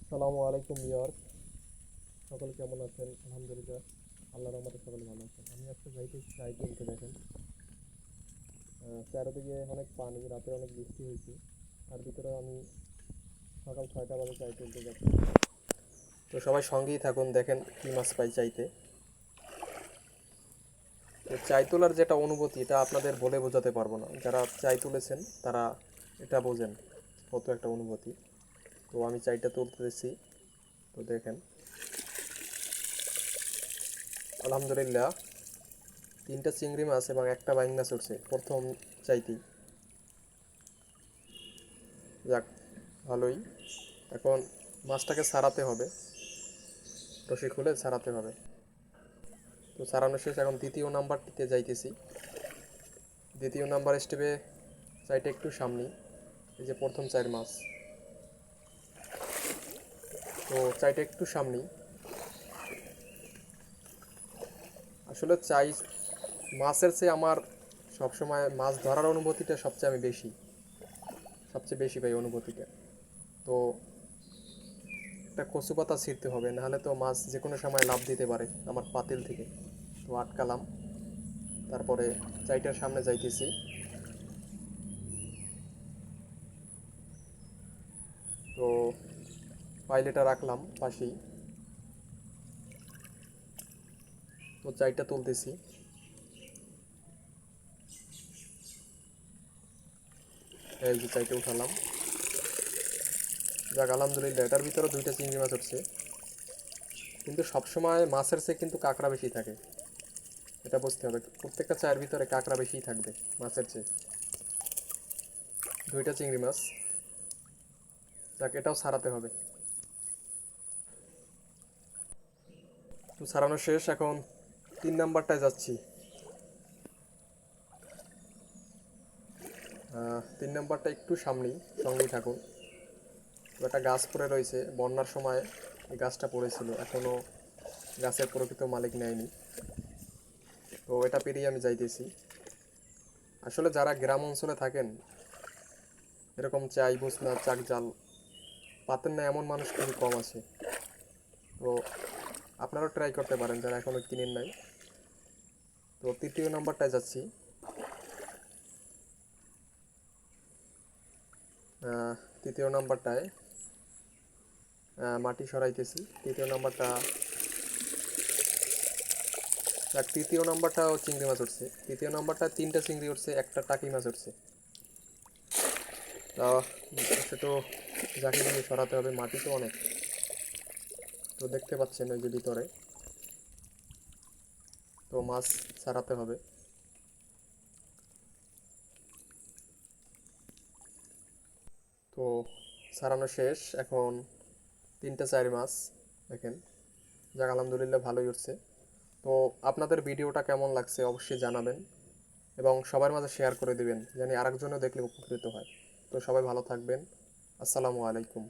আসসালামু আলাইকুম ভিউয়ার্স, সকলে কেমন আছেন? আলহামদুলিল্লাহ, আল্লাহর রহমতে সকলে ভালো আছেন। আমি আজকে যাইতেছি চাই তুলতে। দেখেন চারিদিকে অনেক পানি, রাতে অনেক বৃষ্টি হয়েছে। তার ভিতরে আমি সকাল 6টা বাজে চাই তুলতে যাচ্ছি। তো সবাই সঙ্গেই থাকুন, দেখেন কি মাছ পাই চাইতে। তো চাই তোলার যেটা অনুভূতি, এটা আপনাদের বলে বোঝাতে পারবো না। যারা চাই তুলেছেন তারা এটা বোঝেন কত একটা অনুভূতি। তো আমি চাইটা তুলতেছি। তো দেখেন, আলহামদুলিল্লাহ, 3টা চিংড়ি মাছ এবং একটা বাইং মাছ উঠছে প্রথম চাইতেই। যাক, ভালোই। এখন মাছটাকে ছাড়াতে হবে, রশি খুলে ছাড়াতে হবে। তো ছাড়ানো শেষ, এখন দ্বিতীয় নাম্বারটিতে যাইতেছি। দ্বিতীয় নাম্বার স্টেপে চাইটা একটু সামনেই। এই যে প্রথম চার মাছ, তো চাইটা একটু সামনেই। আসলে চাই মাছের চেয়ে আমার সবসময় মাছ ধরার অনুভূতিটা সবচেয়ে বেশি পাই অনুভূতিটা। তো একটা কচু পাতা ছিঁড়তে হবে, নাহলে তো মাছ যে কোনো সময় লাফ দিতে পারে আমার পাতিল থেকে। তো আটকালাম, তারপরে চাইটার সামনে যাইতেছি। তো পাইলেটা রাখলাম পাশেই। তো চাইটা তুলতেছি। এই যে চাইটা উঠালাম। যাক, আলহামদুলিল্লাহ, এটার ভিতরে 2টা চিংড়ি মাছ উঠছে। কিন্তু সবসময় মাছের চেয়ে কিন্তু কাঁকড়া বেশি থাকে, এটা বুঝতে হবে। প্রত্যেকটা চায়ের ভিতরে কাঁকড়া বেশিই থাকবে মাছের চেয়ে। 2টা চিংড়ি মাছ। যাক, এটাও ছাড়াতে হবে। তো ছাড়ানো শেষ, এখন 3 নাম্বারটায় যাচ্ছি। 3 নাম্বারটা একটু সামনেই, সঙ্গেই থাকুন। তো একটা গাছ পড়ে রয়েছে, বন্যার সময় এই গাছটা পড়েছিল, এখনও গাছের প্রকৃত মালিক নেয়নি। তো এটা পেরিয়ে আমি যাইতেছি। আসলে যারা গ্রাম অঞ্চলে থাকেন, এরকম চাই বুঝনা চাক জাল পাতেন না এমন মানুষ খুবই কম আছে। তো আপনারাও ট্রাই করতে পারেন যারা এখনও কিনেন নাই। তো তৃতীয় নাম্বারটায় যাচ্ছি। তৃতীয় নাম্বারটায় মাটি সরাইতেছি। তৃতীয় নাম্বারটাও চিংড়ি মাছ উঠছে। তৃতীয় নাম্বারটা 3টা চিংড়ি উঠছে, একটা টাকি মাছ উঠছে। তা সেটা যাকে নিয়ে সরাতে হবে, মাটি তো অনেক। তো দেখতে পাচ্ছেন ওই যে ভিতরে, তো মাছ ছাড়াতে হবে। তো ছাড়ানো শেষ, এখন 3টা চার মাছ দেখেন। যাক, আলহামদুলিল্লাহ, ভালোই উঠছে। তো আপনাদের ভিডিওটা কেমন লাগছে অবশ্যই জানাবেন, এবং সবার মাঝে শেয়ার করে দিবেন, জানি আরেকজনও দেখলে উপকৃত হয়। তো সবাই ভালো থাকবেন। আসসালামু আলাইকুম।